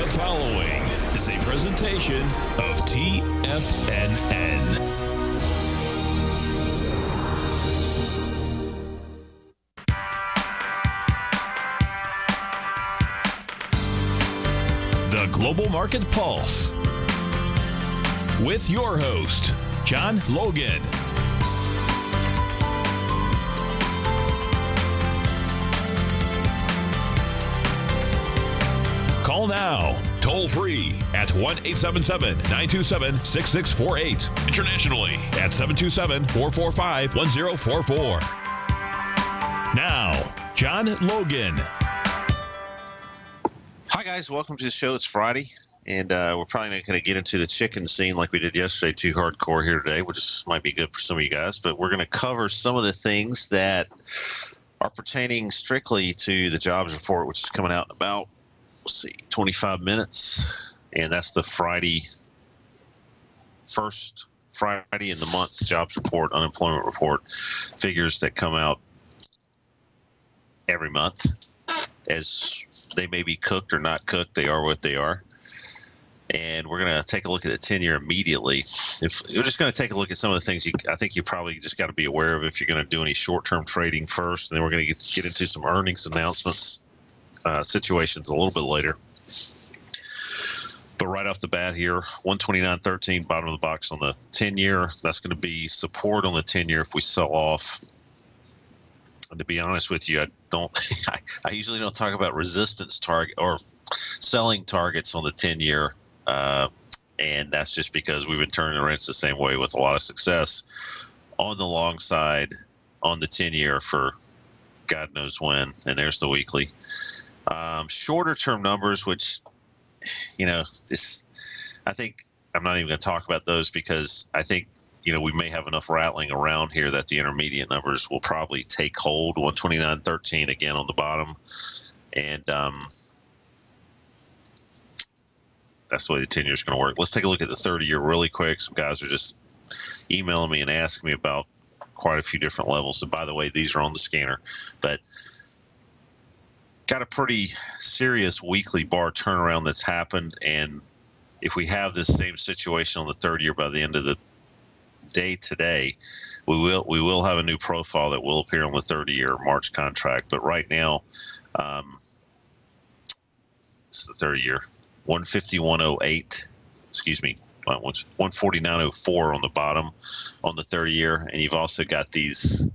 The following is a presentation of TFNN. The Global Market Pulse with your host, John Logan. Call now, toll free at 1-877-927-6648. Internationally at 727-445-1044. Now, John Logan. Hi, guys. Welcome to the show. It's Friday, and we're probably not going to get into the chicken scene like we did yesterday, too hardcore here today, which might be good for some of you guys. But we're going to cover some of the things that are pertaining strictly to the jobs report, which is coming out in about 25 minutes, and that's the first Friday in the month jobs report, unemployment report figures that come out every month. As they may be cooked or not cooked, they are what they are. And we're going to take a look at the 10-year immediately. If we're just going to take a look at some of the things I think you probably just got to be aware of if you're going to do any short-term trading first, and then we're going to get into some earnings announcements situations a little bit later. But right off the bat here, 129.13, bottom of the box on the 10-year. That's going to be support on the 10-year if we sell off. And to be honest with you, I usually don't talk about resistance target or selling targets on the 10-year. And that's just because we've been turning the rents the same way with a lot of success on the long side on the 10-year for God knows when. And there's the weekly. Shorter term numbers, which, I think I'm not even going to talk about those because I think, we may have enough rattling around here that the intermediate numbers will probably take hold. 129.13 again on the bottom. And that's the way the 10-year is going to work. Let's take a look at the 30-year really quick. Some guys are just emailing me and asking me about quite a few different levels. And by the way, these are on the scanner. But got a pretty serious weekly bar turnaround that's happened, and if we have this same situation on the 30-year by the end of the day today, we will have a new profile that will appear on the 30-year March contract. But right now, this is the 30-year 151.08. Excuse me, 149.04 on the bottom on the 30-year, and you've also got these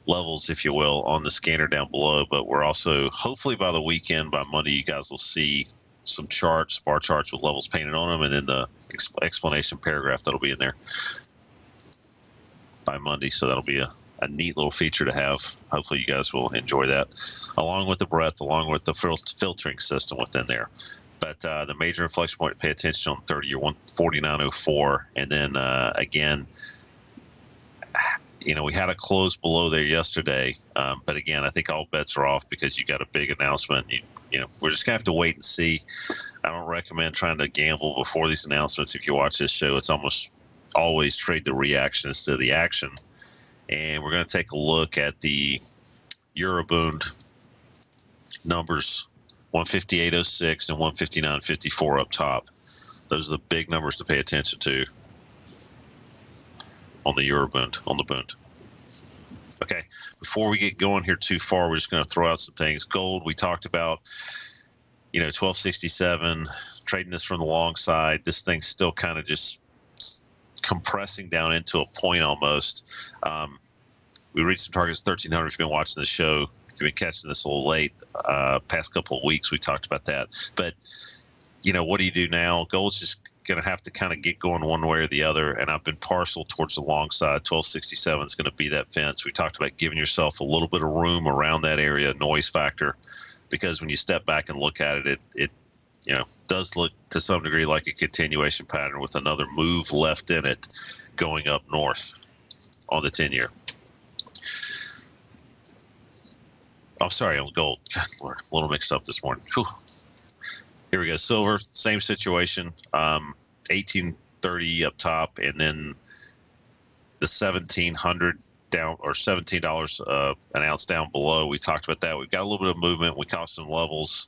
levels, if you will, on the scanner down below. But we're also, hopefully by the weekend, by Monday, you guys will see some charts, bar charts with levels painted on them, and then the explanation paragraph that'll be in there by Monday. So that'll be a neat little feature to have. Hopefully you guys will enjoy that, along with the breadth, along with the filtering system within there. But the major inflection point to pay attention on 30-year 149.04, and then again, we had a close below there yesterday, but again, I think all bets are off because you got a big announcement. We're just gonna have to wait and see. I don't recommend trying to gamble before these announcements. If you watch this show, it's almost always trade the reaction instead of the action. And we're gonna take a look at the Eurobond numbers, 158.06 and 159.54 up top. Those are the big numbers to pay attention to on the Eurobond, on the Bund. Okay, before we get going here too far, we're just going to throw out some things. Gold, we talked about, 1267, trading this from the long side. This thing's still kind of just compressing down into a point almost. We reached some targets, 1,300 if you've been watching the show. If you've been catching this a little late, past couple of weeks, we talked about that. But, what do you do now? Gold's just going to have to kind of get going one way or the other, and I've been partial towards the long side. 1267 is going to be that fence. We talked about giving yourself a little bit of room around that area, noise factor, because when you step back and look at it, it does look to some degree like a continuation pattern with another move left in it going up north on the 10-year. I'm sorry, on gold. God, we're a little mixed up this morning. Whew. Here we go. Silver, same situation. 1830 up top, and then the 1700 down, or $17 an ounce down below. We talked about that. We've got a little bit of movement. We caught some levels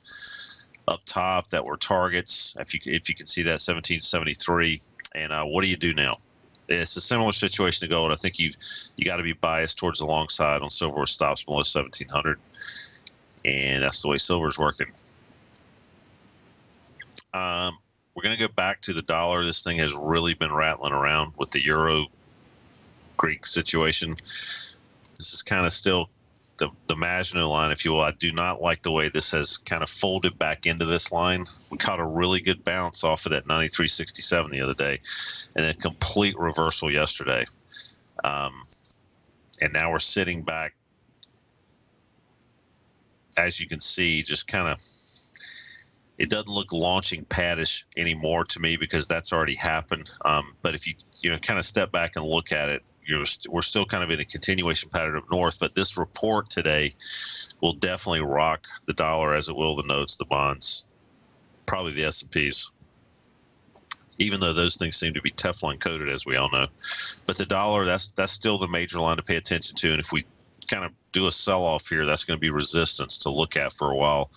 up top that were targets. If you can see that 1773. And what do you do now? It's a similar situation to gold. I think you got to be biased towards the long side on silver with stops below 1700, and that's the way silver's working. We're going to go back to the dollar. This thing has really been rattling around with the euro Greek situation. This is kind of still the Maginot line, if you will. I do not like the way this has kind of folded back into this line. We caught a really good bounce off of that 93.67 the other day, and then complete reversal yesterday. And now we're sitting back, as you can see, just kind of, it doesn't look launching paddish anymore to me because that's already happened. But if you kind of step back and look at it, we're still kind of in a continuation pattern up north. But this report today will definitely rock the dollar, as it will the notes, the bonds, probably the S&Ps, even though those things seem to be Teflon coated, as we all know. But the dollar, that's still the major line to pay attention to. And if we kind of do a sell-off here, that's going to be resistance to look at for a while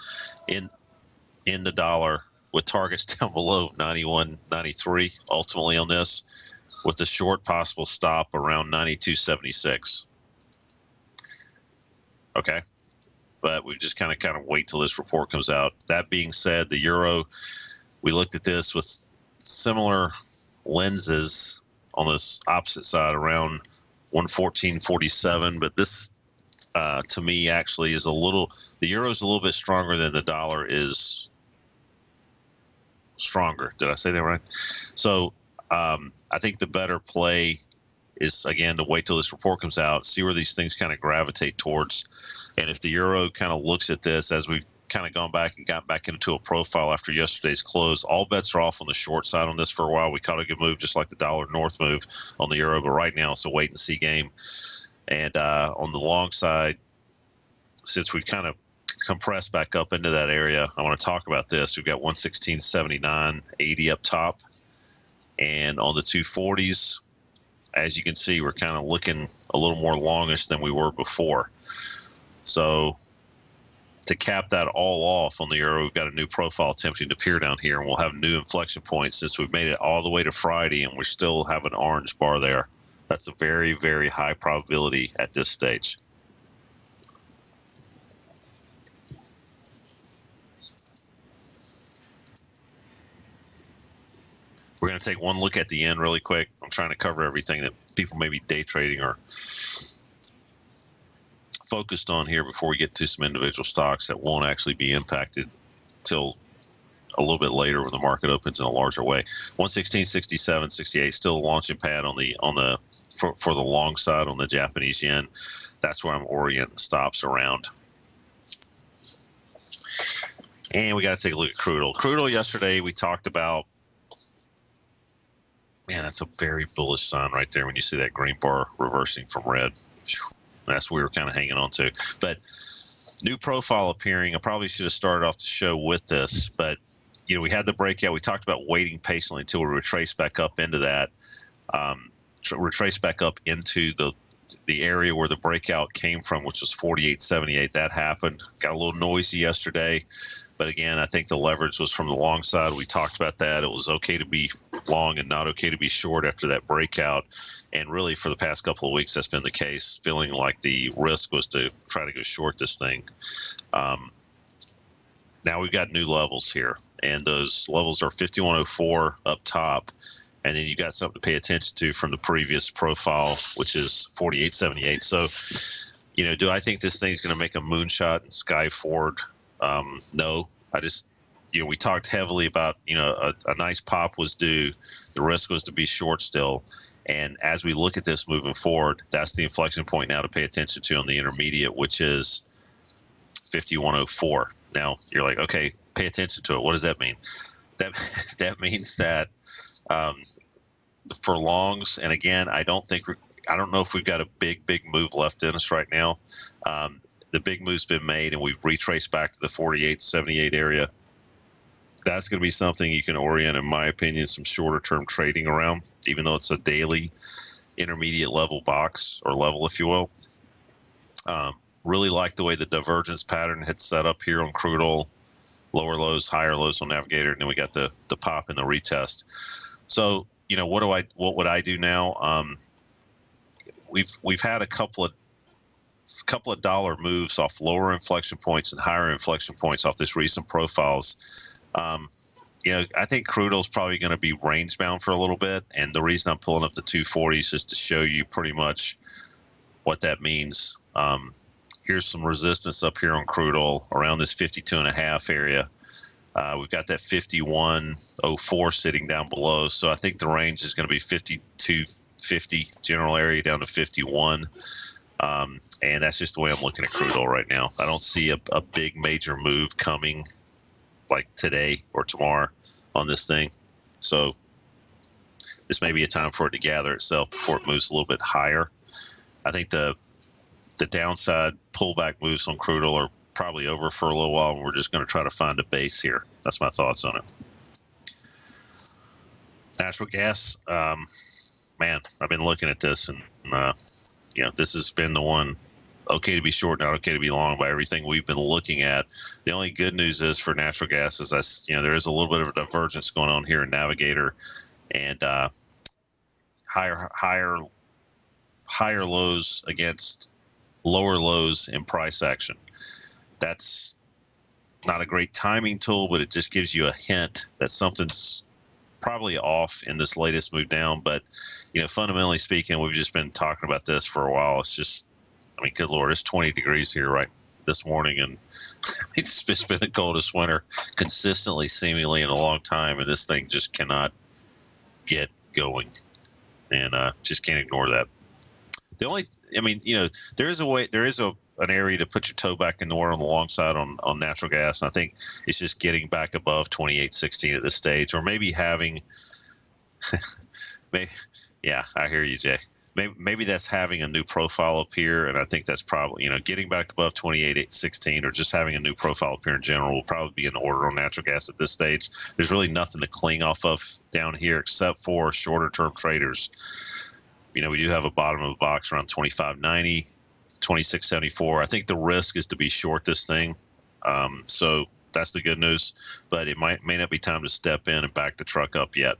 in the dollar, with targets down below 91.93 ultimately on this, with the short possible stop around 92.76. Okay, but we just kind of wait till this report comes out. That being said, the euro, we looked at this with similar lenses on this opposite side around 114.47, but this to me actually is the euro is a little bit stronger than the dollar is stronger. Did I say that right? So I think the better play is, again, to wait till this report comes out, see where these things kind of gravitate towards. And if the euro kind of looks at this, as we've kind of gone back and got back into a profile after yesterday's close, all bets are off on the short side on this for a while. We caught a good move, just like the dollar north move on the euro, but right now it's a wait and see game. And on the long side, since we've kind of compressed back up into that area, I want to talk about this. We've got 116.79.80 up top, and on the 240s, as you can see, we're kind of looking a little more longish than we were before. So to cap that all off on the euro, we've got a new profile attempting to appear down here, and we'll have new inflection points since we've made it all the way to Friday, and we still have an orange bar there. That's a very, very high probability at this stage. We're going to take one look at the end really quick. I'm trying to cover everything that people may be day trading or focused on here before we get to some individual stocks that won't actually be impacted till a little bit later when the market opens in a larger way. 116.67.68 still a launching pad for the long side on the Japanese yen. That's where I'm orienting stops around. And we got to take a look at crude oil. Crude oil yesterday we talked about. Man, that's a very bullish sign right there when you see that green bar reversing from red. That's what we were kind of hanging on to. But new profile appearing. I probably should have started off the show with this, but we had the breakout. We talked about waiting patiently until we retrace back up into that, retrace back up into the area where the breakout came from, which was 48.78. That happened. Got a little noisy yesterday. But again, I think the leverage was from the long side. We talked about that. It was okay to be long and not okay to be short after that breakout. And really, for the past couple of weeks, that's been the case, feeling like the risk was to try to go short this thing. Now we've got new levels here, and those levels are 51.04 up top. And then you got something to pay attention to from the previous profile, which is 48.78. So, do I think this thing's going to make a moonshot and sky forward? No, I just, we talked heavily about, a nice pop was due. The risk was to be short still. And as we look at this moving forward, that's the inflection point now to pay attention to on the intermediate, which is 51.04. Now you're like, okay, pay attention to it. What does that mean? That means that for longs, and again, I don't know if we've got a big move left in us right now. The big move's been made, and we've retraced back to the 48.78 area. That's going to be something you can orient, in my opinion, some shorter term trading around, even though it's a daily intermediate level box or level, if you will. Really like the way the divergence pattern had set up here on crude oil. lower lows, higher lows on Navigator, and then we got the pop and the retest. So, what would I do now? We've had a couple of dollar moves off lower inflection points and higher inflection points off this recent profiles. I think crude oil is probably going to be range bound for a little bit, and the reason I'm pulling up the 240s is to show you pretty much what that means. Here's some resistance up here on crude oil around this 52.5 area. We've got that 51.04 sitting down below, so I think the range is going to be 52.50 general area down to 51. And that's just the way I'm looking at crude oil right now. I don't see a big major move coming like today or tomorrow on this thing. So this may be a time for it to gather itself before it moves a little bit higher. I think the downside pullback moves on crude oil are probably over for a little while, and we're just going to try to find a base here. That's my thoughts on it. Natural gas, man, I've been looking at this, and this has been the one. Okay to be short, not okay to be long by everything we've been looking at. The only good news is for natural gas is there is a little bit of a divergence going on here in Navigator, and higher lows against lower lows in price action. That's not a great timing tool, but it just gives you a hint that something's probably off in this latest move down. But fundamentally speaking, we've just been talking about this for a while. It's just, good Lord, it's 20 degrees here right this morning, and it's been the coldest winter consistently, seemingly in a long time, and this thing just cannot get going, and just can't ignore that. There is an area to put your toe back in the water on the long side on natural gas, and I think it's just getting back above 28.16 at this stage, or maybe having, I hear you, Jay. Maybe that's having a new profile up here, and I think that's probably, getting back above 28.16 or just having a new profile up here in general will probably be in order on natural gas at this stage. There's really nothing to cling off of down here except for shorter-term traders. We do have a bottom of the box around 25.90, 26.74. I think the risk is to be short this thing. So that's the good news, but it may not be time to step in and back the truck up yet.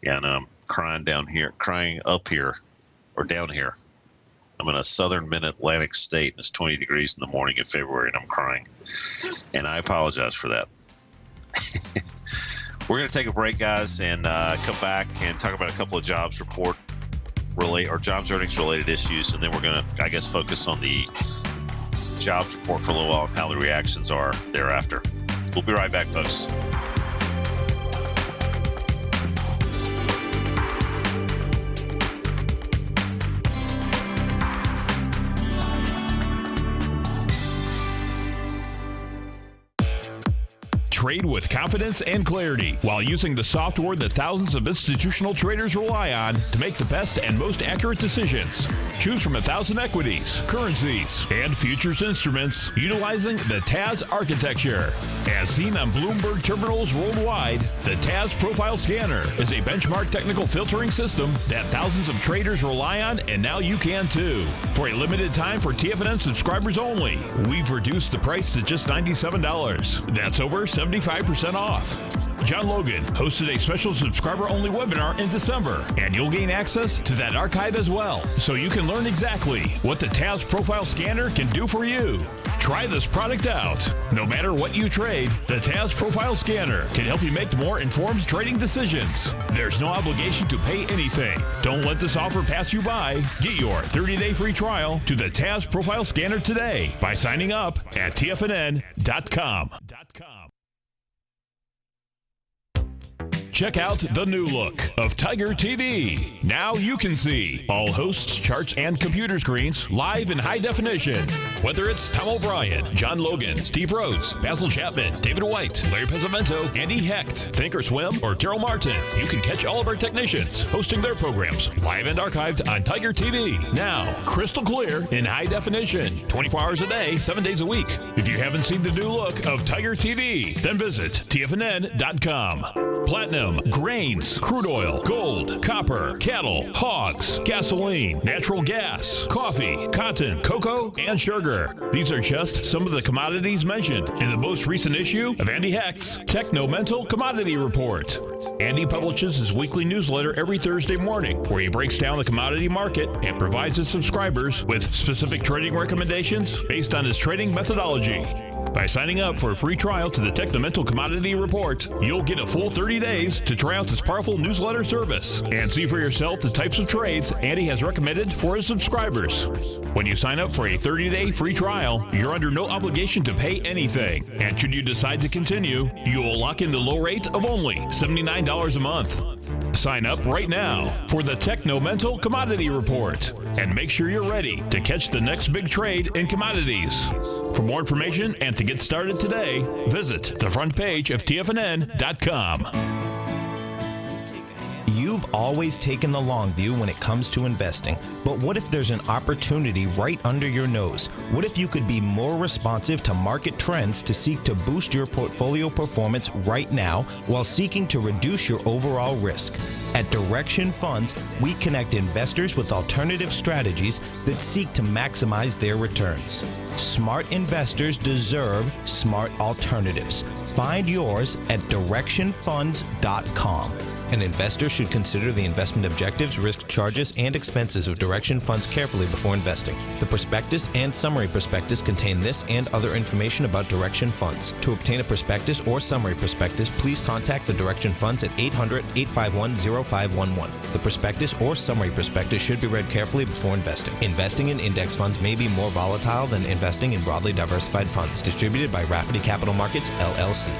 Yeah, and I'm crying up here or down here. I'm in a southern mid-Atlantic state, and it's 20 degrees in the morning in February, and I'm crying. And I apologize for that. We're going to take a break, guys, and come back and talk about a couple of jobs earnings related issues, and then we're going to, focus on the jobs report for a little while and how the reactions are thereafter. We'll be right back, folks. Trade with confidence and clarity while using the software that thousands of institutional traders rely on to make the best and most accurate decisions. Choose from 1,000 equities, currencies, and futures instruments utilizing the TAS architecture. As seen on Bloomberg terminals worldwide, the TAS Profile Scanner is a benchmark technical filtering system that thousands of traders rely on, and now you can too. For a limited time for TFNN subscribers only, we've reduced the price to just $97. That's over 75% off. John Logan hosted a special subscriber-only webinar in December, and you'll gain access to that archive as well, so you can learn exactly what the TAS Profile Scanner can do for you. Try this product out. No matter what you trade, the TAS Profile Scanner can help you make more informed trading decisions. There's no obligation to pay anything. Don't let this offer pass you by. Get your 30-day free trial to the TAS Profile Scanner today by signing up at TFNN.com. Check out the new look of Tiger TV. Now you can see all hosts, charts, and computer screens live in high definition. Whether it's Tom O'Brien, John Logan, Steve Rhodes, Basil Chapman, David White, Larry Pezzamento, Andy Hecht, Thinkorswim, or Terrell Martin, you can catch all of our technicians hosting their programs live and archived on Tiger TV. Now, crystal clear in high definition, 24 hours a day, 7 days a week. If you haven't seen the new look of Tiger TV, then visit TFNN.com. platinum, grains, crude oil, gold, copper, cattle, hogs, gasoline, natural gas, coffee, cotton, cocoa, and sugar. These are just some of the commodities mentioned in the most recent issue of Andy Hecht's Techno-Mental Commodity Report. Andy publishes his weekly newsletter every Thursday morning, where he breaks down the commodity market and provides his subscribers with specific trading recommendations based on his trading methodology. By signing up for a free trial to the Techno-Mental Commodity Report, you'll get a full 30 days to try out this powerful newsletter service and see for yourself the types of trades Andy has recommended for his subscribers. When you sign up for a 30-day free trial, you're under no obligation to pay anything. And should you decide to continue, you will lock in the low rate of only $79 a month. Sign up right now for the Techno-Mental Commodity Report and make sure you're ready to catch the next big trade in commodities. For more information and to get started today, visit the front page of TFNN.com. You've always taken the long view when it comes to investing, but what if there's an opportunity right under your nose? What if you could be more responsive to market trends to seek to boost your portfolio performance right now while seeking to reduce your overall risk? At Direction Funds, we connect investors with alternative strategies that seek to maximize their returns. Smart investors deserve smart alternatives. Find yours at directionfunds.com. An investor should consider the investment objectives, risk charges, and expenses of Direction Funds carefully before investing. The prospectus and summary prospectus contain this and other information about Direction Funds. To obtain a prospectus or summary prospectus, please contact the Direction Funds at 800-851-0511. The prospectus or summary prospectus should be read carefully before investing. Investing in index funds may be more volatile than investing in broadly diversified funds. Distributed by Rafferty Capital Markets, LLC.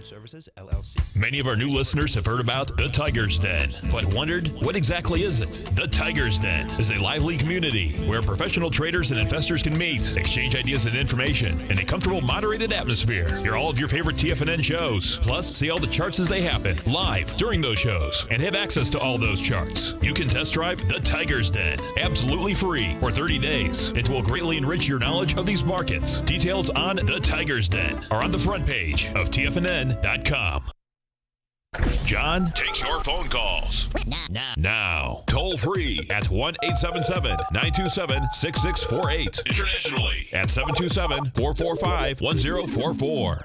Services, LLC. Many of our new listeners have heard about the Tiger's Den, but wondered, what exactly is it? The Tiger's Den is a lively community where professional traders and investors can meet, exchange ideas and information in a comfortable, moderated atmosphere. Hear all of your favorite TFNN shows, plus see all the charts as they happen live during those shows and have access to all those charts. You can test drive the Tiger's Den absolutely free for 30 days. It will greatly enrich your knowledge of these markets. Details on the Tiger's Den are on the front page of TFNN.com. John takes your phone calls. Now. Toll free at 1-877-927-6648. Internationally at 727-445-1044.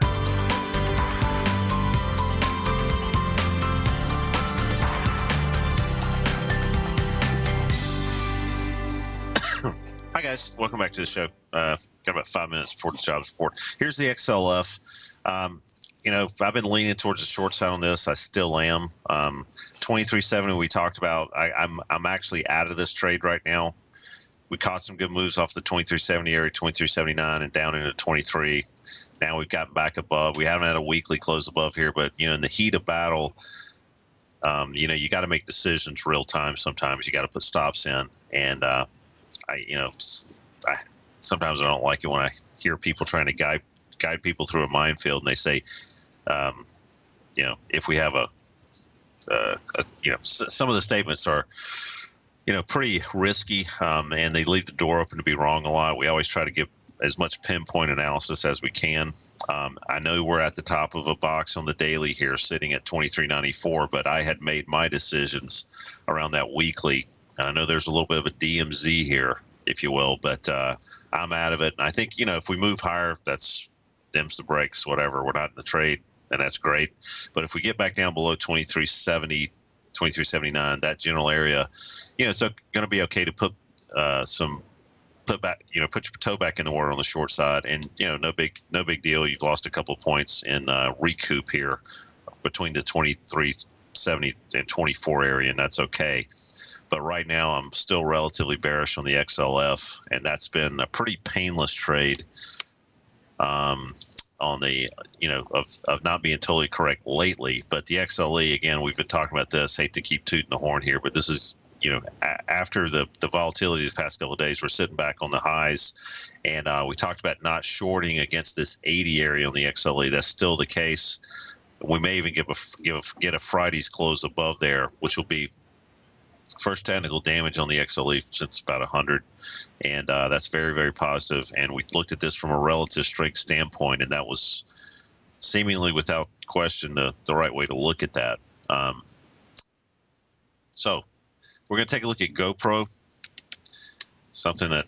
Hi guys, welcome back to the show. Got about 5 minutes before the jobs report. Here's the XLF. I've been leaning towards the short side on this. I still am. 2370 we talked about. I'm actually out of this trade right now. We caught some good moves off the 2370 area, 2379, and down into 23. Now we've gotten back above. We haven't had a weekly close above here, but in the heat of battle, you got to make decisions real time. Sometimes you got to put stops in, and sometimes I don't like it when I hear people trying to guide people through a minefield, and they say, if we have some of the statements are, pretty risky, and they leave the door open to be wrong a lot. We always try to give as much pinpoint analysis as we can. I know we're at the top of a box on the daily here, sitting at 2394, but I had made my decisions around that weekly. And I know there's a little bit of a DMZ here, if you will, but I'm out of it. And I think, if we move higher, that's dims the brakes, whatever. We're not in the trade, and that's great. But if we get back down below 2370, 2379, that general area, it's going to be okay to put put your toe back in the water on the short side, and no big deal. You've lost a couple of points in recoup here between the 2370 and 24 area, and that's okay. But right now, I'm still relatively bearish on the XLF, and that's been a pretty painless trade. On the, of not being totally correct lately. But the XLE, again, we've been talking about this. Hate to keep tooting the horn here, but this is, after the volatility these past couple of days, we're sitting back on the highs. And we talked about not shorting against this 80 area on the XLE. That's still the case. We may even get a Friday's close above there, which will be first technical damage on the XLE since about 100, and that's very, very positive. And we looked at this from a relative strength standpoint, and that was seemingly without question the right way to look at that. So we're going to take a look at GoPro, something that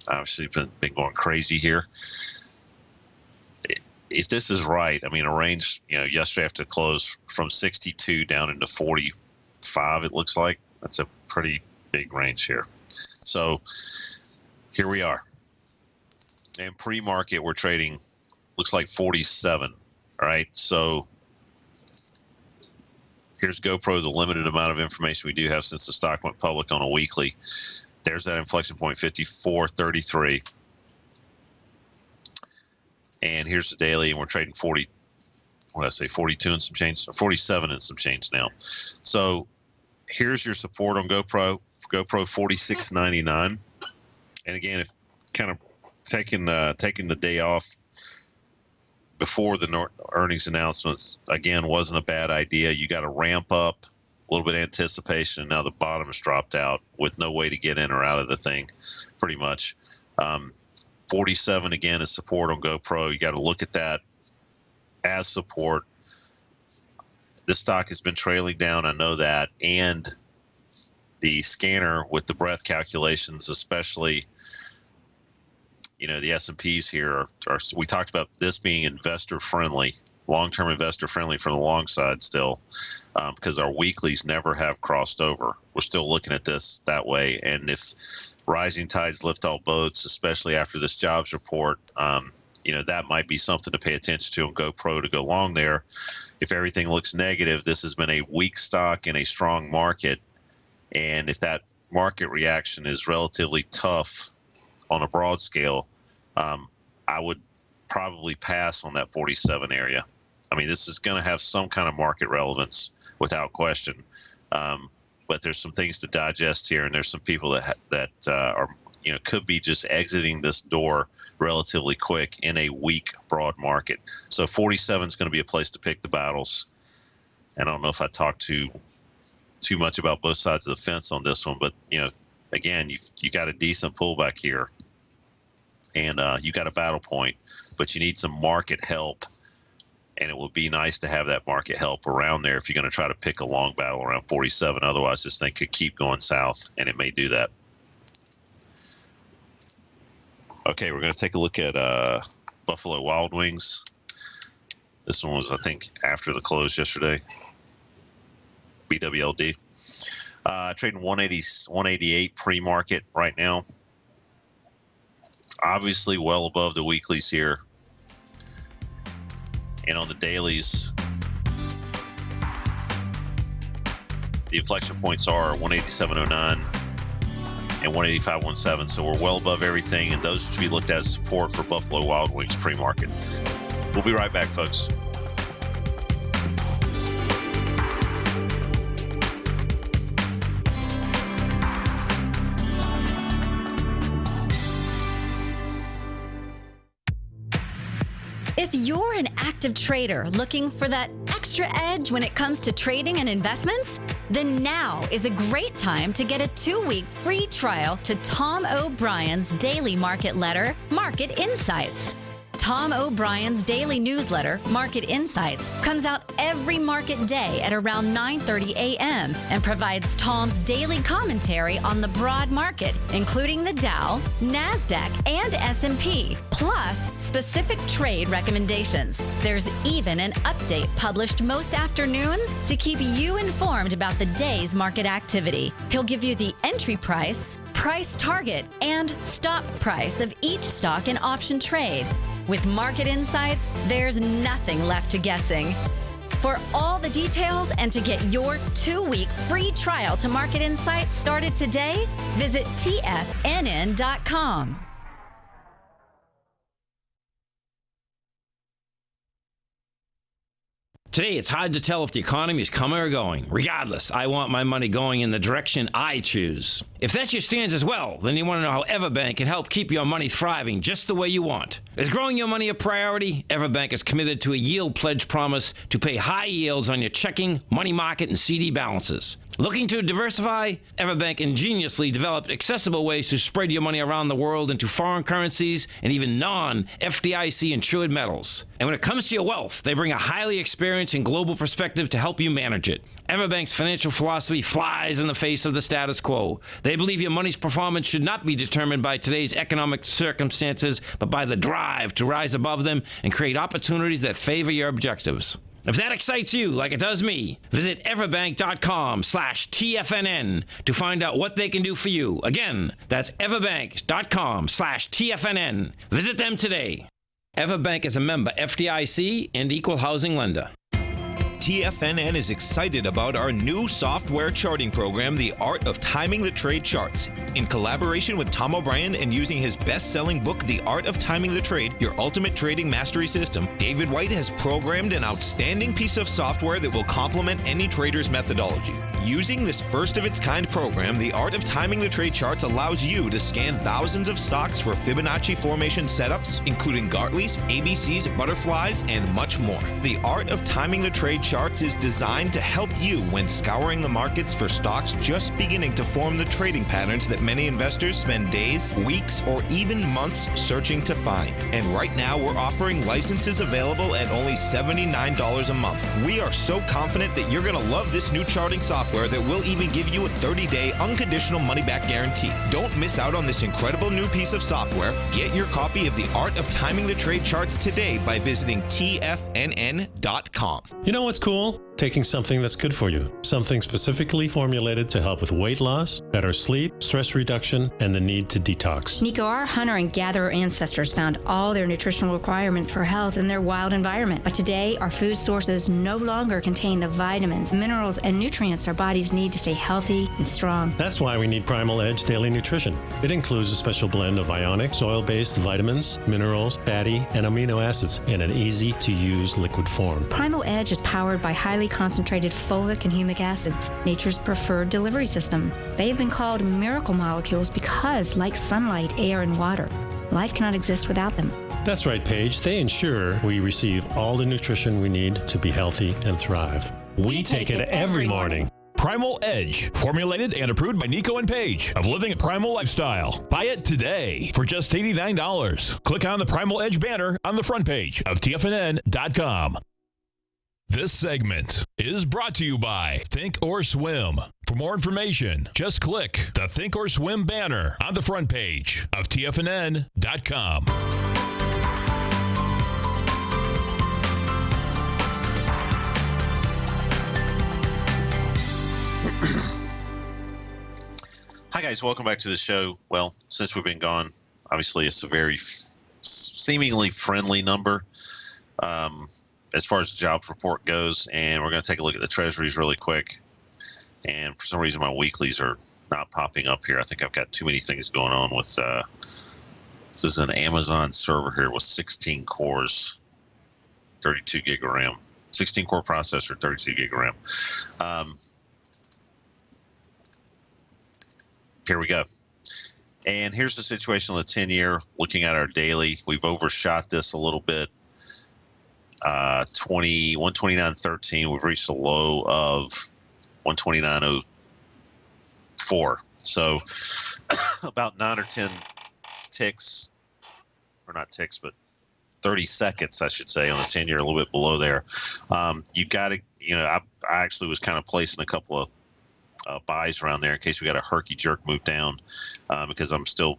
obviously been going crazy here. If this is right, I mean, a range, yesterday after the close from 62 down into 45, it looks like. That's a pretty big range here. So here we are. And pre-market, we're trading, looks like 47. All right, so here's GoPro, the limited amount of information we do have since the stock went public on a weekly. There's that inflection point, 54.33. And here's the daily, and we're trading 42 and some change, or 47 and some change now. So here's your support on GoPro 46.99. And again, if kind of taking the day off before the earnings announcements, again, wasn't a bad idea. You got to ramp up a little bit of anticipation. Now the bottom has dropped out with no way to get in or out of the thing, pretty much. 47 again is support on GoPro. You got to look at that as support. This stock has been trailing down, I know that, and the scanner with the breadth calculations, especially, the S&Ps here are we talked about this being investor friendly, long-term investor friendly from the long side still, because our weeklies never have crossed over. We're still looking at this that way, and if rising tides lift all boats, especially after this jobs report, that might be something to pay attention to on GoPro to go long there. If everything looks negative, this has been a weak stock in a strong market, and if that market reaction is relatively tough on a broad scale, I would probably pass on that 47 area. I mean, this is going to have some kind of market relevance without question. But there's some things to digest here, and there's some people that are, could be just exiting this door relatively quick in a weak broad market. So 47 is going to be a place to pick the battles. And I don't know if I talked too much about both sides of the fence on this one, but again, you got a decent pullback here, and you got a battle point, but you need some market help. And it would be nice to have that market help around there if you're going to try to pick a long battle around 47. Otherwise, this thing could keep going south, and it may do that. Okay, we're going to take a look at Buffalo Wild Wings. This one was, I think, after the close yesterday. BWLD. Trading 188 pre-market right now. Obviously well above the weeklies here. And on the dailies, the inflection points are 187.09 and 185.17. So we're well above everything, and those should be looked at as support for Buffalo Wild Wings pre-market. We'll be right back, folks. If you're an active trader looking for that extra edge when it comes to trading and investments, then now is a great time to get a 2-week free trial to Tom O'Brien's daily market letter, Market Insights. Tom O'Brien's daily newsletter, Market Insights, comes out every market day at around 9:30 a.m. and provides Tom's daily commentary on the broad market, including the Dow, NASDAQ, and S&P, plus specific trade recommendations. There's even an update published most afternoons to keep you informed about the day's market activity. He'll give you the entry price, price target, and stop price of each stock and option trade. With Market Insights, there's nothing left to guessing. For all the details and to get your 2-week free trial to Market Insights started today, visit TFNN.com. Today, it's hard to tell if the economy is coming or going. Regardless, I want my money going in the direction I choose. If that's your stance as well, then you want to know how Everbank can help keep your money thriving just the way you want. Is growing your money a priority? Everbank is committed to a yield pledge promise to pay high yields on your checking, money market, and CD balances. Looking to diversify? Everbank ingeniously developed accessible ways to spread your money around the world into foreign currencies and even non-FDIC insured metals. And when it comes to your wealth, they bring a highly experienced and global perspective to help you manage it. Everbank's financial philosophy flies in the face of the status quo. They believe your money's performance should not be determined by today's economic circumstances, but by the drive to rise above them and create opportunities that favor your objectives. If that excites you like it does me, visit everbank.com/TFNN to find out what they can do for you. Again, that's everbank.com/TFNN. Visit them today. Everbank is a member FDIC and equal housing lender. TFNN is excited about our new software charting program, The Art of Timing the Trade Charts. In collaboration with Tom O'Brien and using his best-selling book, The Art of Timing the Trade, Your Ultimate Trading Mastery System, David White has programmed an outstanding piece of software that will complement any trader's methodology. Using this first-of-its-kind program, The Art of Timing the Trade Charts allows you to scan thousands of stocks for Fibonacci formation setups, including Gartley's, ABC's, butterflies, and much more. The Art of Timing the Trade Charts is designed to help you when scouring the markets for stocks just beginning to form the trading patterns that many investors spend days, weeks, or even months searching to find. And right now, we're offering licenses available at only $79 a month. We are so confident that you're going to love this new charting software that will even give you a 30-day unconditional money-back guarantee. Don't miss out on this incredible new piece of software. Get your copy of The Art of Timing the Trade Charts today by visiting TFNN.com. You know what's cool? Taking something that's good for you. Something specifically formulated to help with weight loss, better sleep, stress reduction, and the need to detox. Nico, our hunter and gatherer ancestors found all their nutritional requirements for health in their wild environment. But today, our food sources no longer contain the vitamins, minerals, and nutrients our bodies need to stay healthy and strong. That's why we need Primal Edge Daily Nutrition. It includes a special blend of ionic, soil-based vitamins, minerals, fatty, and amino acids in an easy-to-use liquid form. Primal Edge is powered by highly concentrated fulvic and humic acids, nature's preferred delivery system. They have been called miracle molecules because, like sunlight, air, and water, life cannot exist without them. That's right, Paige. They ensure we receive all the nutrition we need to be healthy and thrive. We take it every morning. Primal Edge, formulated and approved by Nico and Paige of Living a Primal Lifestyle. Buy it today for just $89. Click on the Primal Edge banner on the front page of TFNN.com. This segment is brought to you by Think or Swim. For more information, just click the Think or Swim banner on the front page of TFNN.com. Hi guys, welcome back to the show. Well, since we've been gone, obviously it's a very seemingly friendly number as far as the jobs report goes, and we're going to take a look at the treasuries really quick. And for some reason my weeklies are not popping up here. I think I've got too many things going on with this is an Amazon server here with 16 cores, 32 gig of RAM, 16 core processor, 32 gig of RAM. Here we go. And here's the situation on the 10-year. Looking at our daily, we've overshot this a little bit. 129.13. We've reached a low of 129.04. So about 9 or 10 ticks, or not ticks, but 30 seconds, I should say, on the 10-year, a little bit below there. You got to, I actually was kind of placing a couple of buys around there in case we got a herky jerk move down, because I'm still,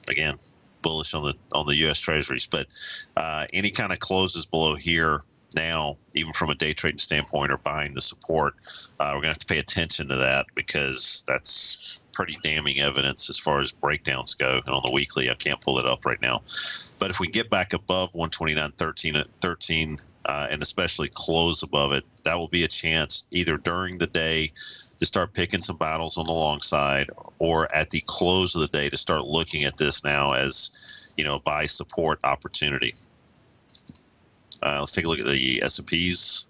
again, bullish on the U.S. Treasuries. But any kind of closes below here now, even from a day trading standpoint, are buying the support. We're gonna have to pay attention to that because that's pretty damning evidence as far as breakdowns go. And on the weekly, I can't pull it up right now. But if we get back above 129.13 and especially close above it, that will be a chance either during the day to start picking some battles on the long side, or at the close of the day to start looking at this now as, buy support opportunity. Let's take a look at the S&Ps.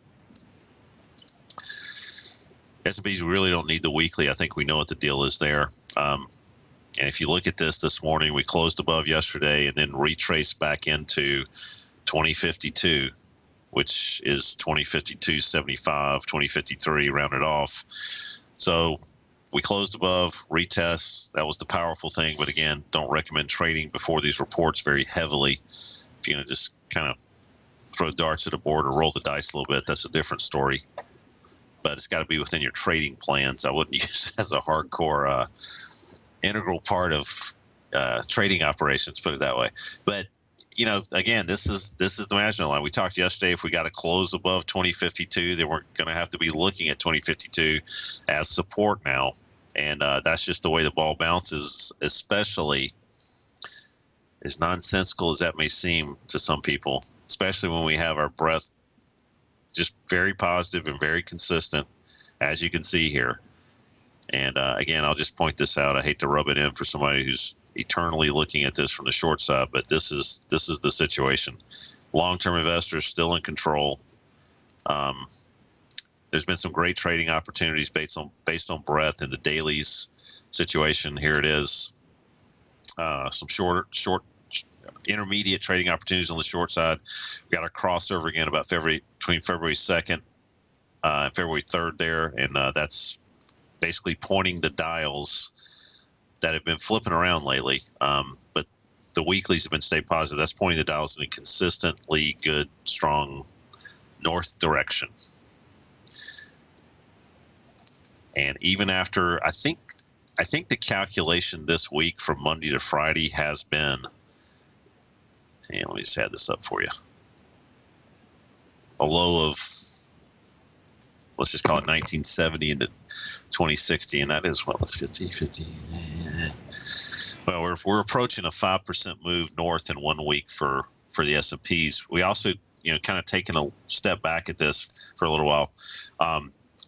S&Ps, we really don't need the weekly. I think we know what the deal is there. And if you look at this morning, we closed above yesterday and then retraced back into 2052, which is 2052.75, 2053 rounded off. So we closed above, retest. That was the powerful thing. But again, don't recommend trading before these reports very heavily. If you're going to just kind of throw darts at a board or roll the dice a little bit, that's a different story. But it's got to be within your trading plans. I wouldn't use it as a hardcore integral part of trading operations, put it that way. But again, this is the marginal line. We talked yesterday. If we got to close above 2052, then we're going to have to be looking at 2052 as support now, and that's just the way the ball bounces. Especially, as nonsensical as that may seem to some people, especially when we have our breath just very positive and very consistent, as you can see here. And again, I'll just point this out. I hate to rub it in for somebody who's eternally looking at this from the short side, but this is the situation. Long-term investors still in control. There's been some great trading opportunities based on breadth in the dailies situation. Here it is. Some short intermediate trading opportunities on the short side. We got our crossover again about between February 2nd and February 3rd there, and that's basically pointing the dials that have been flipping around lately. But the weeklies have been staying positive. That's pointing the dials in a consistently good, strong north direction. And even after, I think the calculation this week from Monday to Friday has been, and let me just add this up for you, a low of, let's just call it 1970 into 2060, and that is what, let's 50. Well, we're approaching a 5% move north in 1 week for the S&Ps. We also, kind of taken a step back at this for a little while.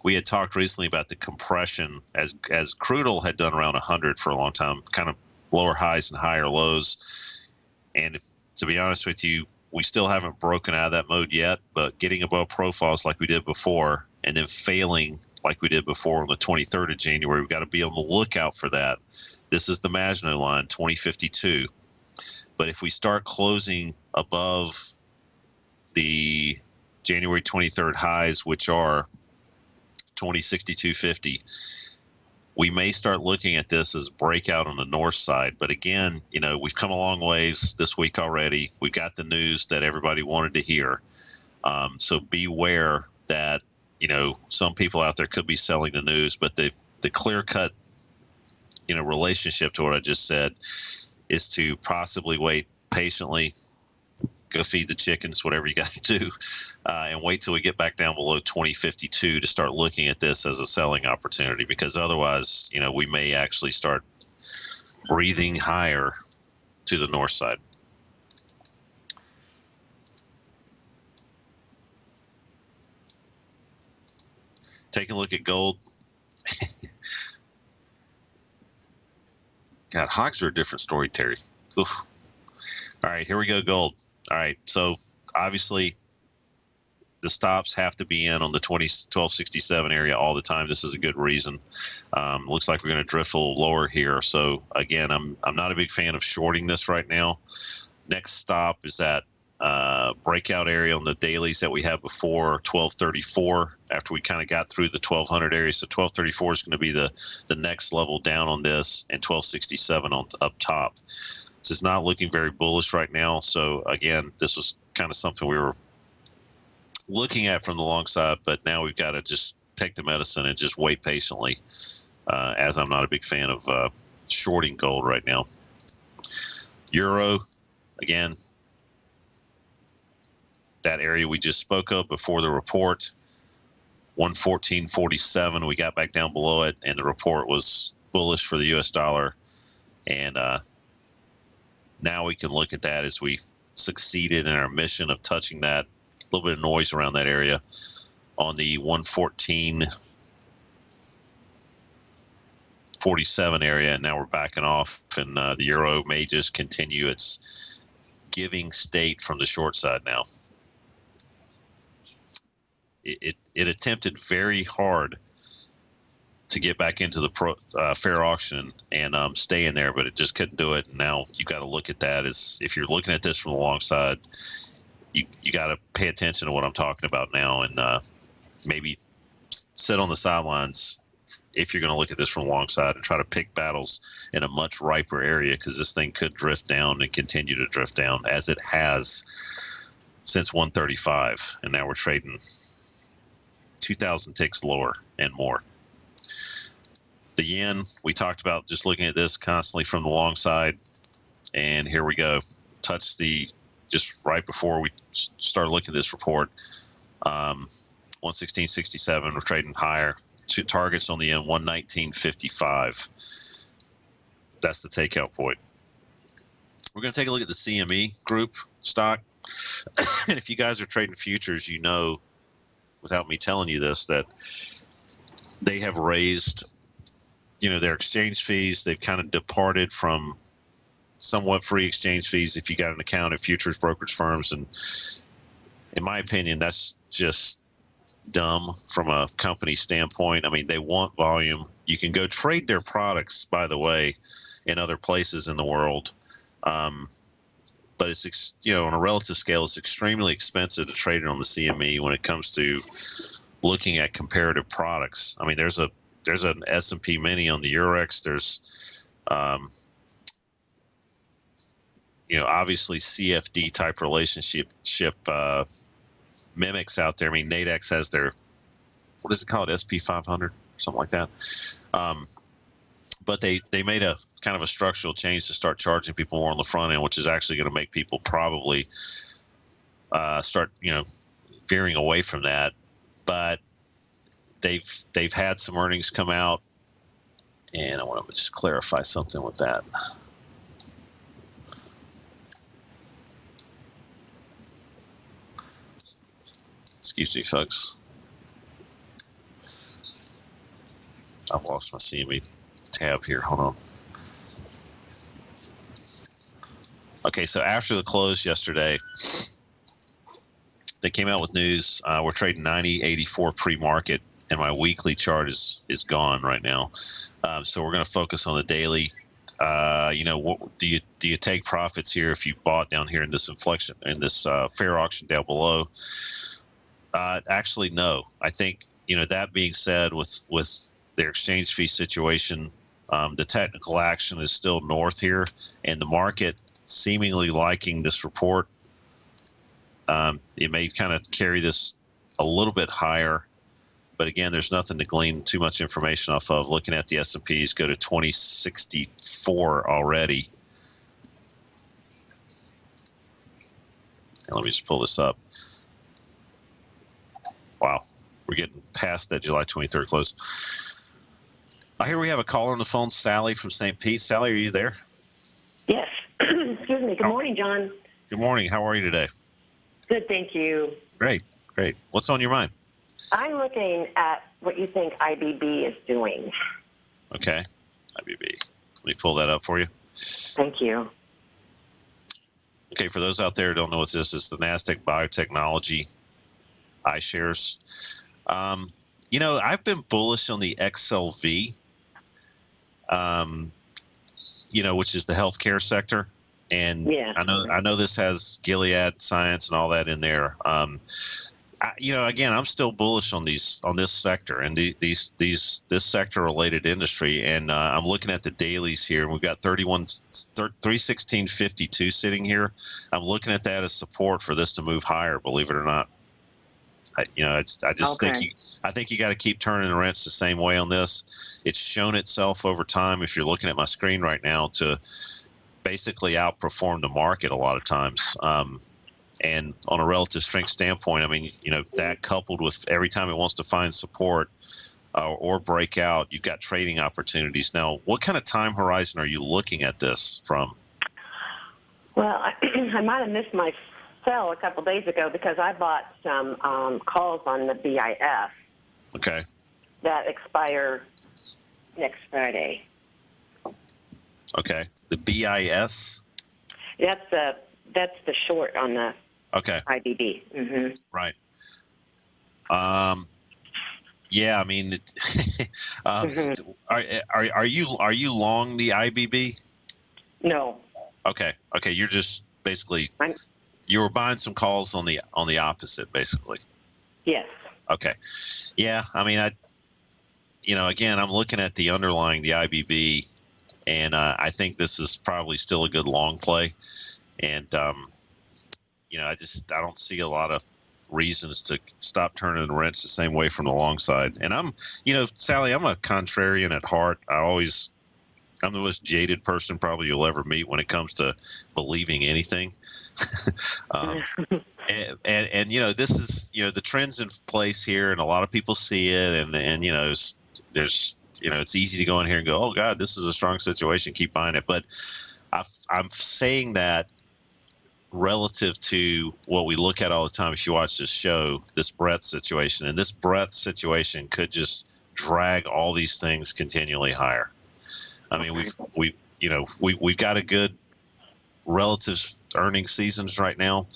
We had talked recently about the compression as crude oil had done around 100 for a long time, kind of lower highs and higher lows. And to be honest with you, we still haven't broken out of that mode yet, but getting above profiles like we did before and then failing like we did before on the 23rd of January, we've got to be on the lookout for that. This is the Maginot Line, 2052. But if we start closing above the January 23rd highs, which are 2062.50, we may start looking at this as breakout on the north side. But again, we've come a long ways this week already. We got the news that everybody wanted to hear. So beware that, some people out there could be selling the news, but the clear-cut, relationship to what I just said is to possibly wait patiently, go feed the chickens, whatever you got to do, and wait till we get back down below 2052 to start looking at this as a selling opportunity, because otherwise, we may actually start breathing higher to the north side. Taking a look at gold. God, hogs are a different story, Terry. Oof. All right, here we go, gold. All right, so obviously the stops have to be in on the 1267 area all the time. This is a good reason. Looks like we're going to drift a little lower here. So again, I'm not a big fan of shorting this right now. Next stop is that breakout area on the dailies that we had before, 1234, after we kind of got through the 1200 area. So 1234 is going to be the next level down on this, and 1267 on up top. This is not looking very bullish right now. So again, this was kind of something we were looking at from the long side, but now we've got to just take the medicine and just wait patiently, as I'm not a big fan of shorting gold right now. Euro, again, that area we just spoke of before the report, 114.47. We got back down below it, and the report was bullish for the U.S. dollar. And now we can look at that as we succeeded in our mission of touching that. A little bit of noise around that area on the 114.47 area, and now we're backing off, and the euro may just continue its giving state from the short side now. It attempted very hard to get back into the fair auction and stay in there, but it just couldn't do it. And now you got to look at that as, if you're looking at this from the long side, you got to pay attention to what I'm talking about now, and maybe sit on the sidelines if you're going to look at this from the long side and try to pick battles in a much riper area, because this thing could drift down and continue to drift down as it has since 135, and now we're trading 2,000 ticks lower and more. The yen, we talked about just looking at this constantly from the long side, and here we go. Touched the, just right before we started looking at this report, 116.67. We're trading higher. Two targets on the yen, 119.55. That's the takeout point. We're going to take a look at the CME group stock. And if you guys are trading futures, you know, without me telling you this, that they have raised, you know, their exchange fees. They've kind of departed from somewhat free exchange fees if you got an account at futures brokerage firms. And in my opinion, that's just dumb from a company standpoint. I mean, they want volume. You can go trade their products, by the way, in other places in the world. But it's, you know, on a relative scale, it's extremely expensive to trade it on the CME when it comes to looking at comparative products. I mean, there's an S&P Mini on the Eurex. There's, you know, obviously CFD type relationship mimics out there. I mean, Nadex has their, what is it called, SP 500, something like that. But they made a kind of a structural change to start charging people more on the front end, which is actually going to make people probably start, you know, veering away from that. But they've had some earnings come out, and I want to just clarify something with that. Excuse me, folks. I've lost my CME tab here. Hold on. Okay, so after the close yesterday, they came out with news. We're trading 90.84 pre-market, and my weekly chart is gone right now. So we're going to focus on the daily. You know, what do you take profits here if you bought down here in this inflection, in this fair auction down below? Actually, no. I think, you know, that being said, with their exchange fee situation, the technical action is still north here, and the market seemingly liking this report. It may kind of carry this a little bit higher, but again, there's nothing to glean too much information off of. Looking at the S&Ps, go to 2064 already. And let me just pull this up. Wow, we're getting past that July 23rd close. Here we have a caller on the phone, Sally from St. Pete. Sally, are you there? Yes. Excuse me. Good morning, John. Good morning. How are you today? Good, thank you. Great, great. What's on your mind? I'm looking at what you think IBB is doing. Okay, IBB. Let me pull that up for you. Thank you. Okay, for those out there who don't know what this is, the NASDAQ Biotechnology iShares. You know, I've been bullish on the XLV, you know, which is the healthcare sector. And yeah. I know this has Gilead Science and all that in there. You know, again, I'm still bullish on this sector and this sector related industry. And I'm looking at the dailies here, and we've got 316.52 sitting here. I'm looking at that as support for this to move higher, believe it or not. You know, I just think you got to keep turning the wrench the same way on this. It's shown itself over time, if you're looking at my screen right now, to basically outperform the market a lot of times. And on a relative strength standpoint, I mean, you know, that coupled with every time it wants to find support or break out, you've got trading opportunities. Now, what kind of time horizon are you looking at this from? Well, I might have missed my sell a couple days ago because I bought some calls on the BIF. Okay. That expire next Friday. Okay. The BIS? That's the short on the IBB. Mm-hmm. Right. Yeah, I mean, are you long the IBB? No. Okay. You're just basically you were buying some calls on the opposite, basically. Yes. Okay. Yeah, I mean, again, I'm looking at the underlying, the IBB, and I think this is probably still a good long play. And, I don't see a lot of reasons to stop turning the wrench the same way from the long side. And I'm, Sally, I'm a contrarian at heart. I'm the most jaded person probably you'll ever meet when it comes to believing anything. And this is, the trend's in place here, and a lot of people see it, and there's, it's easy to go in here and go, oh God, this is a strong situation, keep buying it. But I'm saying that relative to what we look at all the time. If you watch this show, this breadth situation, and this breadth situation could just drag all these things continually higher. I mean, we've got a good relative earnings seasons right now.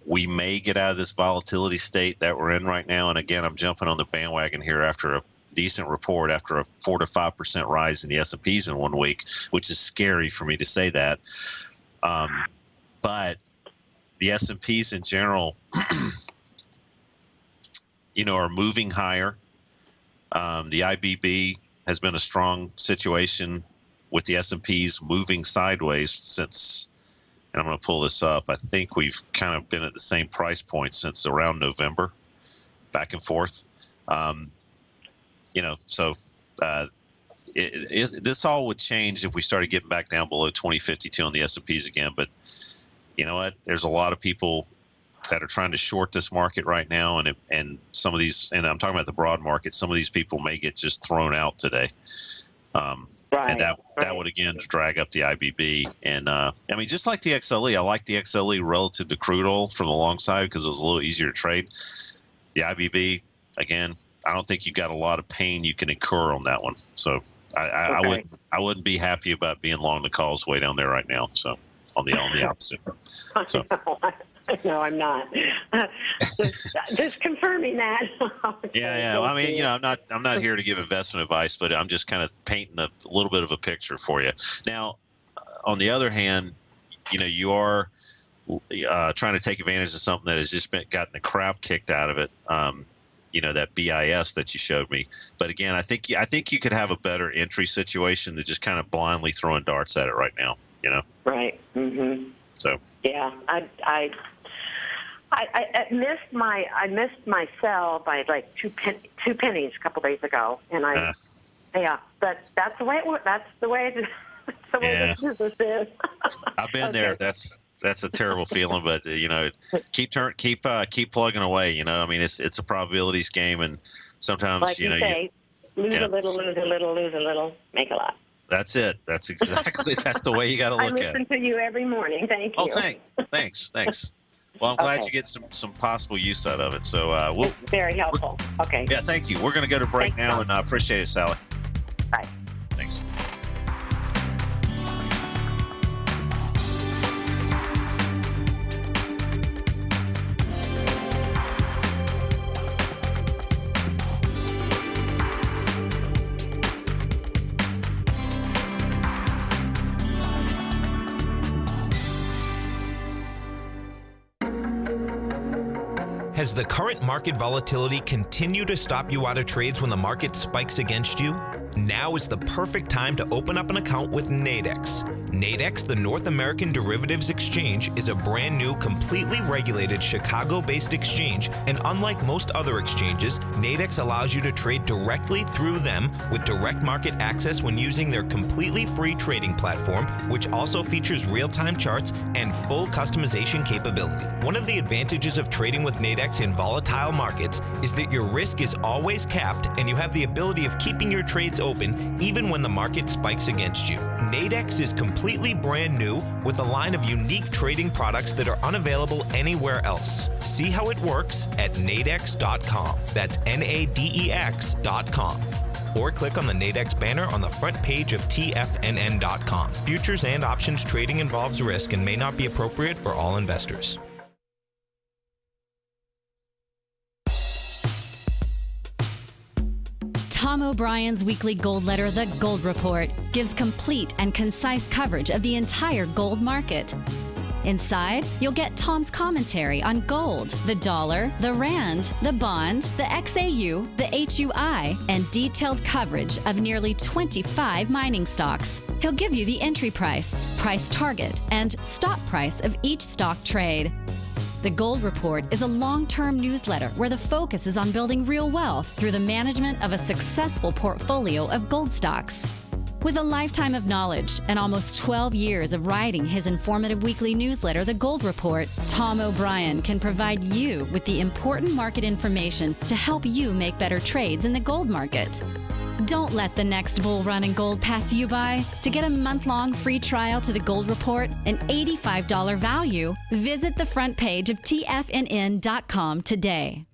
We may get out of this volatility state that we're in right now. And again, I'm jumping on the bandwagon here after a decent report, after a 4 to 5% rise in the S&Ps in 1 week, which is scary for me to say that. But the S&Ps in general, are moving higher. The IBB has been a strong situation with the S&Ps moving sideways since, and I'm going to pull this up, I think we've kind of been at the same price point since around November, back and forth. This all would change if we started getting back down below 2052 on the S&Ps again. But you know what? There's a lot of people that are trying to short this market right now, and some of these, and I'm talking about the broad market, some of these people may get just thrown out today. And that would again drag up the IBB. And just like the XLE, I like the XLE relative to crude oil from the long side because it was a little easier to trade. The IBB, again, I don't think you got a lot of pain you can incur on that one. So I wouldn't be happy about being long the calls way down there right now. So on the opposite. So. No, I'm not. Just confirming that. Yeah. Well, I mean, I'm not here to give investment advice, but I'm just kind of painting a little bit of a picture for you. Now, on the other hand, you are trying to take advantage of something that has just gotten the crap kicked out of it. That BIS that you showed me. But again, I think you could have a better entry situation than just kind of blindly throwing darts at it right now. Right. Mm-hmm. So. Yeah, I missed my sell by like two pennies a couple days ago, and but that's the way this business is. I've been there. That's a terrible feeling, but keep plugging away. I mean, it's a probabilities game, and sometimes like you say, lose a little, lose a little, make a lot. That's it. That's exactly. That's the way you got to look at it. I listen to you every morning. Thank you. Oh, thanks. Well, I'm glad you get some possible use out of it. So very helpful. Okay. Yeah, thank you. We're going to go to break now, and I appreciate it, Sally. Bye. Thanks. Has the current market volatility continued to stop you out of trades when the market spikes against you? Now is the perfect time to open up an account with Nadex. Nadex, the North American Derivatives Exchange, is a brand new, completely regulated Chicago-based exchange, and unlike most other exchanges, Nadex allows you to trade directly through them with direct market access when using their completely free trading platform, which also features real-time charts and full customization capability. One of the advantages of trading with Nadex in volatile markets is that your risk is always capped and you have the ability of keeping your trades open even when the market spikes against you. Nadex is completely brand new with a line of unique trading products that are unavailable anywhere else. See how it works at nadex.com. That's NADEX.com. Or click on the Nadex banner on the front page of TFNN.com. Futures and options trading involves risk and may not be appropriate for all investors. Tom O'Brien's weekly gold letter, The Gold Report, gives complete and concise coverage of the entire gold market. Inside, you'll get Tom's commentary on gold, the dollar, the rand, the bond, the XAU, the HUI, and detailed coverage of nearly 25 mining stocks. He'll give you the entry price, price target, and stop price of each stock trade. The Gold Report is a long-term newsletter where the focus is on building real wealth through the management of a successful portfolio of gold stocks. With a lifetime of knowledge and almost 12 years of writing his informative weekly newsletter, The Gold Report, Tom O'Brien can provide you with the important market information to help you make better trades in the gold market. Don't let the next bull run in gold pass you by. To get a month-long free trial to the Gold Report, an $85 value, visit the front page of TFNN.com today.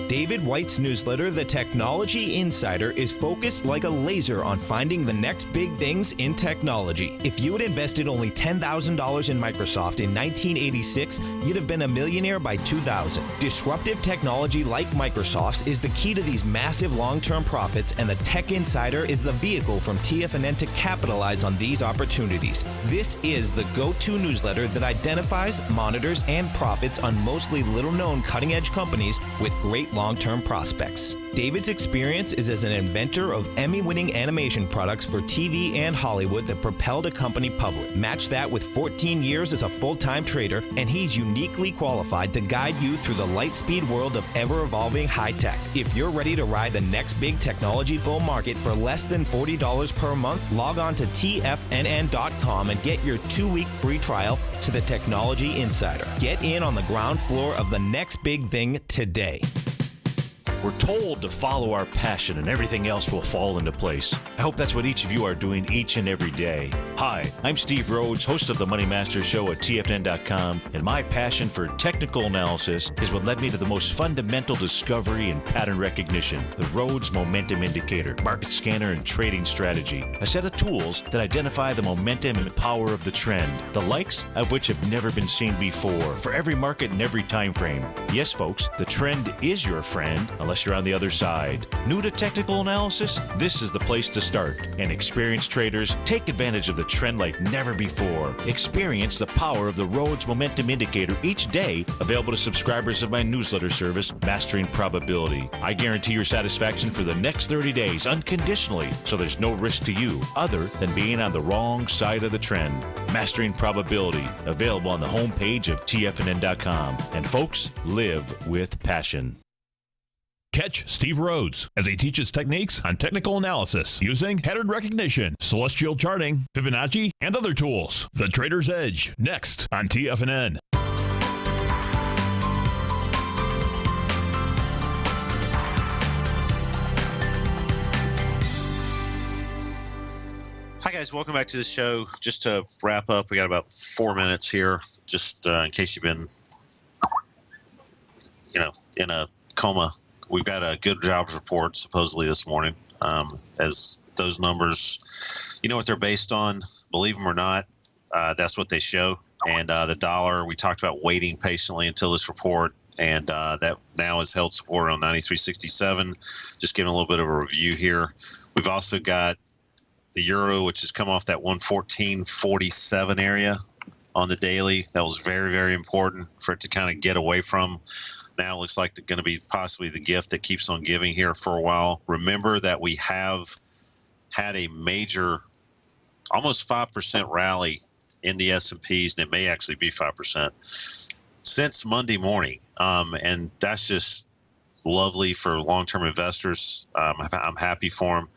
David White's newsletter, The Technology Insider, is focused like a laser on finding the next big things in technology. If you had invested only $10,000 in Microsoft in 1986, you'd have been a millionaire by 2000. Disruptive technology like Microsoft's is the key to these massive long-term profits, and the Tech Insider is the vehicle from TFNN to capitalize on these opportunities. This is the go-to newsletter that identifies, monitors, and profits on mostly little-known cutting-edge companies with great long-term prospects. David's experience is as an inventor of Emmy-winning animation products for TV and Hollywood that propelled a company public. Match that with 14 years as a full-time trader, and he's uniquely qualified to guide you through the light-speed world of ever-evolving high-tech. If you're ready to ride the next big technology bull market for less than $40 per month, log on to TFNN.com and get your 2-week free trial to the Technology Insider. Get in on the ground floor of the next big thing today. We're told to follow our passion and everything else will fall into place. I hope that's what each of you are doing each and every day. Hi, I'm Steve Rhodes, host of the Money Master Show at TFNN.com, and my passion for technical analysis is what led me to the most fundamental discovery in pattern recognition, the Rhodes Momentum Indicator, market scanner, and trading strategy, a set of tools that identify the momentum and power of the trend, the likes of which have never been seen before, for every market and every time frame. Yes, folks, the trend is your friend, unless you're on the other side. New to technical analysis? This is the place to start. And experienced traders, take advantage of the trend like never before. Experience the power of the Rhodes Momentum Indicator each day, available to subscribers of my newsletter service, Mastering Probability. I guarantee your satisfaction for the next 30 days unconditionally, so there's no risk to you other than being on the wrong side of the trend. Mastering Probability, available on the homepage of TFNN.com. And folks, live with passion. Catch Steve Rhodes as he teaches techniques on technical analysis using pattern recognition, celestial charting, Fibonacci, and other tools. The Trader's Edge, next on TFNN. Hi guys, welcome back to the show. Just to wrap up, we got about 4 minutes here, just in case you've been, in a coma. We've got a good jobs report supposedly this morning. As those numbers, you know what they're based on, believe them or not, that's what they show. And the dollar, we talked about waiting patiently until this report, and that now is held support on 93.67. Just giving a little bit of a review here. We've also got the euro, which has come off that 114.47 area on the daily. That was very, very important for it to kind of get away from. Now it looks like they're going to be possibly the gift that keeps on giving here for a while. Remember that we have had a major, almost 5% rally in the S&Ps, and it may actually be 5% since Monday morning. And that's just lovely for long-term investors. I'm happy for them.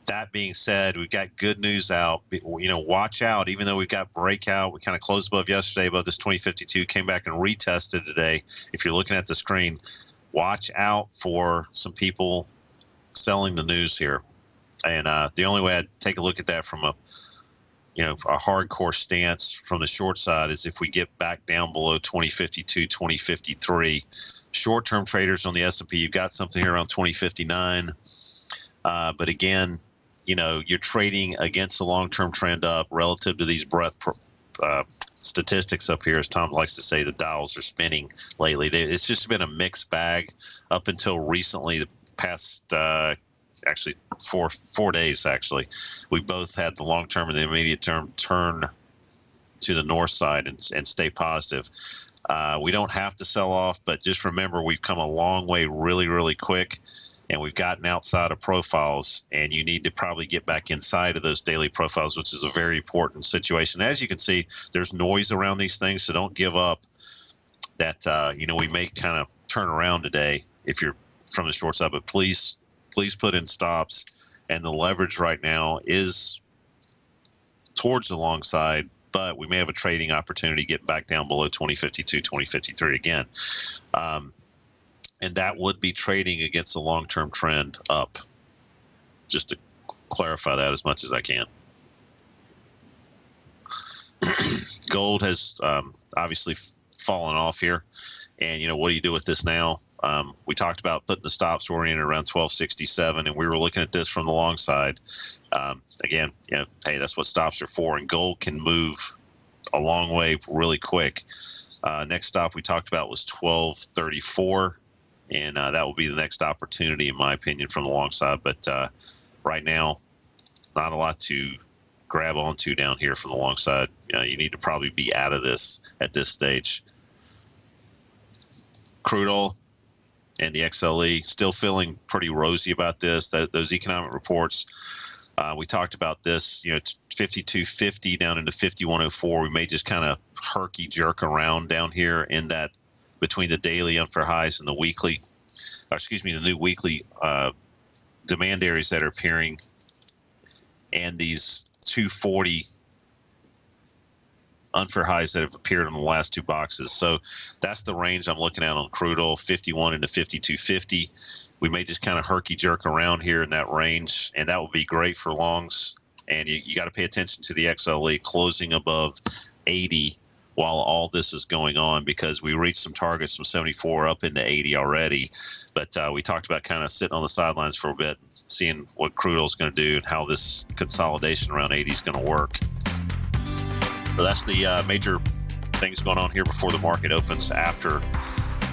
That being said, we've got good news out. Watch out. Even though we've got breakout, we kind of closed above yesterday, above this 2052, came back and retested today. If you're looking at the screen, watch out for some people selling the news here. And the only way I'd take a look at that from a hardcore stance from the short side is if we get back down below 2052, 2053. Short-term traders on the S&P, you've got something here around 2059. But again, you're trading against the long-term trend up relative to these breadth statistics up here. As Tom likes to say, the dials are spinning lately. It's just been a mixed bag up until recently, the past actually four days. Actually, we both had the long-term and the immediate term turn to the north side and stay positive. We don't have to sell off, but just remember we've come a long way really, really quick, and we've gotten outside of profiles, and you need to probably get back inside of those daily profiles, which is a very important situation. As you can see, there's noise around these things, so don't give up that, we may kind of turn around today if you're from the short side, but please put in stops. And the leverage right now is towards the long side, but we may have a trading opportunity getting back down below 2052, 2053 again. And that would be trading against the long-term trend up, just to clarify that as much as I can. Gold has obviously fallen off here. And, what do you do with this now? We talked about putting the stops oriented around 1267, and we were looking at this from the long side. Again, hey, that's what stops are for, and gold can move a long way really quick. Next stop we talked about was 1234, and that will be the next opportunity, in my opinion, from the long side. But right now, not a lot to grab onto down here from the long side. You need to probably be out of this at this stage. Crude oil and the XLE still feeling pretty rosy about this. Those economic reports, we talked about this, it's 52.50 down into 51.04. We may just kind of herky jerk around down here in that between the daily unfair highs and the weekly, the new weekly demand areas that are appearing, and these 240 unfair highs that have appeared in the last two boxes. So that's the range I'm looking at on crude oil, 51 into 52.50. We may just kind of herky jerk around here in that range, and that will be great for longs. And you got to pay attention to the XLE closing above 80 while all this is going on, because we reached some targets from 74 up into 80 already. But we talked about kind of sitting on the sidelines for a bit, seeing what crude oil is going to do and how this consolidation around 80 is going to work. So that's the major things going on here before the market opens after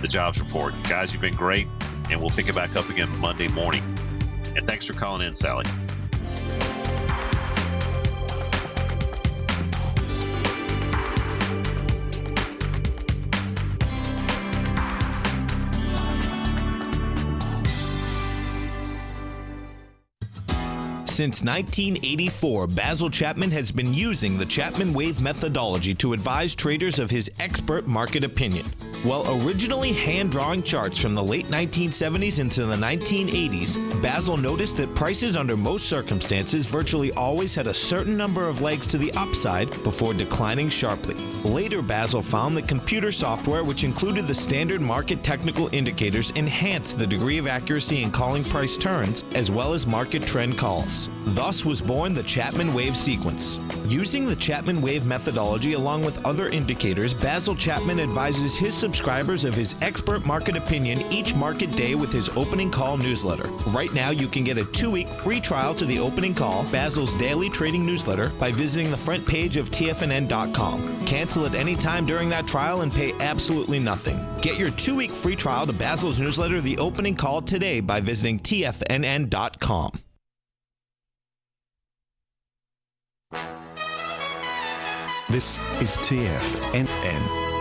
the jobs report. Guys, you've been great, and we'll pick it back up again Monday morning. And thanks for calling in, Sally. Since 1984, Basil Chapman has been using the Chapman Wave methodology to advise traders of his expert market opinion. While originally hand-drawing charts from the late 1970s into the 1980s, Basil noticed that prices under most circumstances virtually always had a certain number of legs to the upside before declining sharply. Later, Basil found that computer software, which included the standard market technical indicators, enhanced the degree of accuracy in calling price turns as well as market trend calls. Thus was born the Chapman Wave sequence. Using the Chapman Wave methodology along with other indicators, Basil Chapman advises his subscribers of his expert market opinion each market day with his opening call newsletter. Right now, you can get a 2-week free trial to the opening call, Basil's daily trading newsletter, by visiting the front page of TFNN.com. Cancel at any time during that trial and pay absolutely nothing. Get your 2-week free trial to Basil's newsletter, The Opening Call, today by visiting TFNN.com. This is TFNN.